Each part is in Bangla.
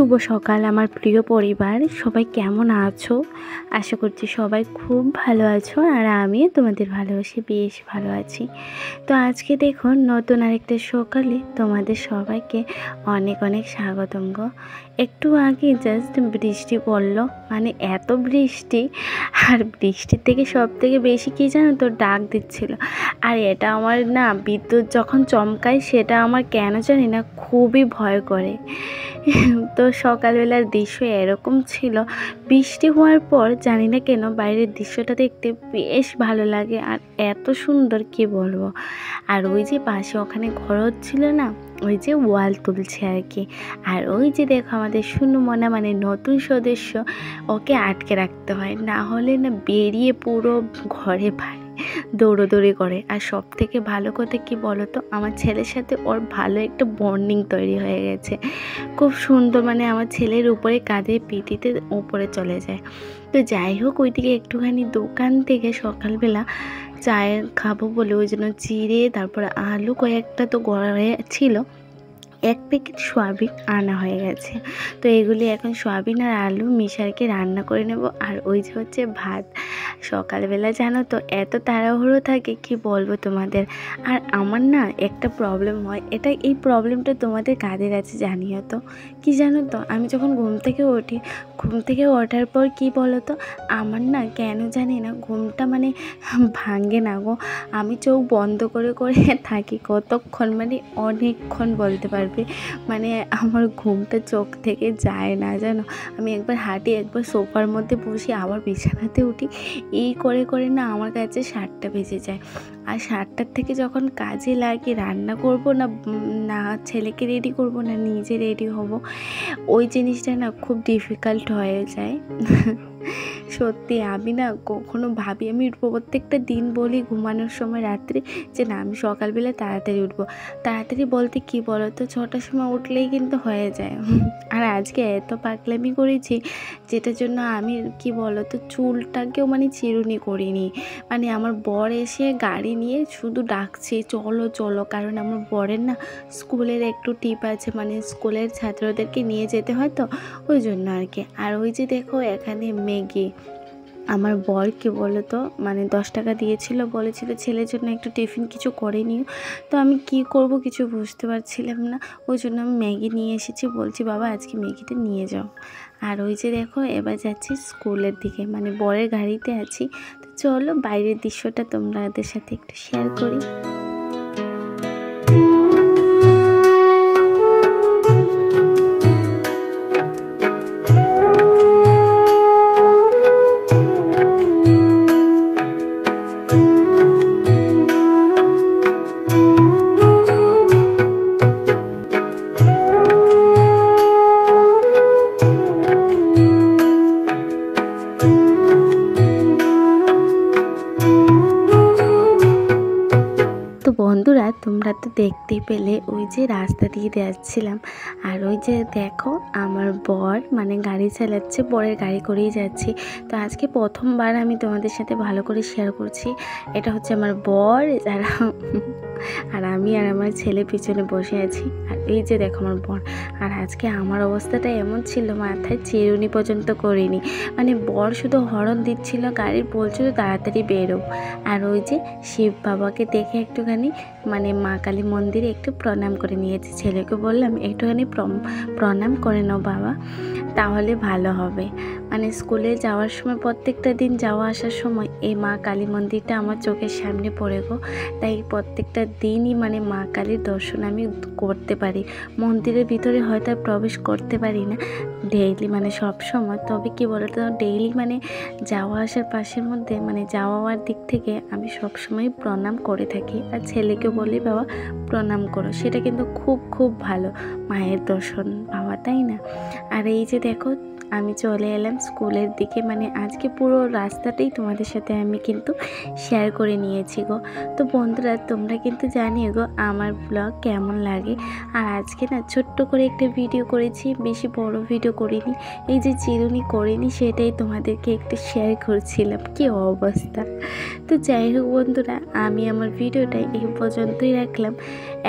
শুভ সকাল আমার প্রিয় পরিবার, সবাই কেমন আছো? আশা করছি সবাই খুব ভালো আছো, আর আমিও তোমাদের ভালোবাসি বেশ ভালো আছি। তো আজকে দেখো নতুন আরেকটা সকালে তোমাদের সবাইকে অনেক অনেক স্বাগতম গো। একটু আগে জাস্ট বৃষ্টি পড়লো, মানে এত বৃষ্টি, আর বৃষ্টির থেকে সব থেকে বেশি কী জানো তো, ডাক দিচ্ছিল। আর এটা আমার না, বিদ্যুৎ যখন চমকায় সেটা আমার কেন জানি না খুবই ভয় করে। তো সকালবেলার দৃশ্য এরকম ছিল, বৃষ্টি হওয়ার পর জানি না কেন বাইরের দৃশ্যটা দেখতে বেশ ভালো লাগে, আর এত সুন্দর কি বলবো। আর ওই যে পাশে ওখানে ঘর হচ্ছিল না, ওই যে ওয়াল তুলছে আর কি। আর ওই যে দেখো আমাদের সুনমনা, মানে নতুন সদস্য, ওকে আটকে রাখতে হয়, না হলে না বেরিয়ে পুরো ঘরে বাইরে দৌড়োদৌড়ি করে। আর সব থেকে ভালো কথা কি বলো তো, আমার ছেলের সাথে ওর ভালো একটা বন্ডিং তৈরি হয়ে গেছে, খুব সুন্দর। মানে আমার ছেলের উপরে কাঁধে পিঠিতে উপরে চলে যায়। তো যাই হোক, ওইদিকে একটুখানি দোকান থেকে সকালবেলা চায় খাবো বলে ওই জন্য চিড়ে, তারপরে আলু কয়েকটা তো ঘরে ছিল, এক প্যাকেট সয়াবিন আনা হয়ে গেছে। তো এগুলি এখন সয়াবিন আর আলু মিশারকে রান্না করে নেব। আর ওই যে হচ্ছে ভাত। সকালবেলা জানো তো এত তাড়াহুড়ো থাকে কি বলবো তোমাদের। আর আমার না একটা প্রবলেম হয়, এই প্রবলেমটা তোমাদের কাদের আছে জানিও তো। কি জানো তো, আমি যখন ঘুম থেকে ওঠার পর কি বলো তো, আমার না কেন জানি না ঘুমটা মানে ভাঙে না গো। আমি চোখ বন্ধ করে করে থাকি কতক্ষণ, মানে অনেকক্ষণ বলতে পারবে। মানে আমার ঘুমটা চোখ থেকে যায় না জানো। আমি একবার হাঁটি, একবার সোফার মধ্যে বসি, আবার বিছানাতে উঠি, এই করে করে না আমার কাছে 7টা বেজে যায়। আর 7টার থেকে যখন কাজে লাগি, রান্না করব না ছেলেকে রেডি করব না নিজে রেডি হব, ওই জিনিসটা না খুব ডিফিকাল্ট হয়ে যায়। সত্যি আমি না কখনো ভাবি, আমি প্রত্যেকটা দিন বলি ঘুমানোর সময় রাত্রে যে না আমি সকালবেলা তাড়াতাড়ি উঠবো। তাড়াতাড়ি বলতে কি বলো তো, 6টার সময় উঠলেই কিন্তু হয়ে যায়। আর আজকে এত পাগলামি করেছি, যেটার জন্য আমি কি বলো তো চুলটাকেও মানে চিরুনি করিনি। মানে আমার বর এসে গাড়ি নিয়ে শুধু ডাকছে চলো চলো, কারণ আমার বরের না স্কুলের একটু টিপ আছে, মানে স্কুলের ছাত্রদেরকে নিয়ে যেতে হয়, তো ওই জন্য আর কি। আর ওই যে দেখো এখানে ম্যাগি, আমার বর কি বলো তো, মানে 10 টাকা দিয়েছিল, বলেছিল ছেলের জন্য একটু টিফিন কিছু করে নিও। তো আমি কি করব কিছু বুঝতে পারছিলাম না, ওই জন্য আমি ম্যাগি নিয়ে এসেছি, বলছি বাবা আজকে ম্যাগিটা নিয়ে যাও। আর ওই যে দেখো এবার যাচ্ছি স্কুলের দিকে, মানে বরের গাড়িতে আছি। তো চলো বাইরের দৃশ্যটা তোমাদের সাথে একটু শেয়ার করি। তো বন্ধুরা তোমরা তো দেখতেই পেলে ওই যে রাস্তা দিয়ে যাচ্ছিলাম, আর ওই যে দেখো আমার বর মানে গাড়ি চালাচ্ছে, বরের গাড়ি করেই যাচ্ছি। তো আজকে প্রথমবার আমি তোমাদের সাথে ভালো করে শেয়ার করছি। এটা হচ্ছে আমার বর, যারা আর আমি আর আমার ছেলে পিছনে বসে আছি। আর এই যে দেখো আমার বর। আর আজকে আমার অবস্থাটা এমন ছিল, মাথায় চিরুনি পর্যন্ত করিনি, মানে বর শুধু হর্ন দিচ্ছিল গাড়ির, বলছিল তাড়াতাড়ি বেরো। আর ওই যে শিব বাবাকে দেখে একটুখানি মানে মা কালী মন্দিরে একটু প্রণাম করে নিয়েছি। ছেলেকে বললাম একটুখানি প্রণাম করে নাও বাবা, তাহলে ভালো হবে। মানে স্কুলে যাওয়ার সময় প্রত্যেকটা দিন যাওয়া আসার সময় এই মা কালী মন্দিরটা আমার চোখের সামনে পড়ে গো। তাই প্রত্যেকটা দিনই মানে মা কালীর দর্শন আমি করতে পারি। মন্দিরের ভিতরে হয়তো প্রবেশ করতে পারি না ডেইলি, মানে সব সময়, তবে কি বলতো ডেইলি মানে যাওয়া আসার পাশের মধ্যে মানে যাওয়ার দিক থেকে আমি সব সময় প্রণাম করে থাকি। আর ছেলেকে বলি বাবা প্রণাম করো, সেটা কিন্তু খুব খুব ভালো মায়ের দর্শন পাওয়া, তাই না? আর এই যে দেখো আমি চলে এলাম স্কুলের দিকে। মানে আজকে পুরো রাস্তাটাই তোমাদের সাথে আমি কিন্তু শেয়ার করে নিয়েছি গো। তো বন্ধুরা তোমরা কিন্তু জানিও গো আমার ব্লগ কেমন লাগে। আর আজকে না ছোট্ট করে একটা ভিডিও করেছি, বেশি বড় ভিডিও করিনি। এই যে চিরুনি করিনি সেটাই তোমাদেরকে একটু শেয়ার করছিলাম, কি অবস্থা। তো যাই হোক বন্ধুরা, আমি আমার ভিডিওটা এই পর্যন্তই রাখলাম।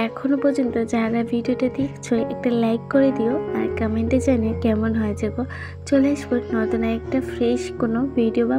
এখনও পর্যন্ত যারা ভিডিওটা দেখছো একটা লাইক করে দিও আর কমেন্টে জানিয়ে কেমন হয়েছে গো। চলে আসবো নতুন একটা ফ্রেশ কোনো ভিডিও বা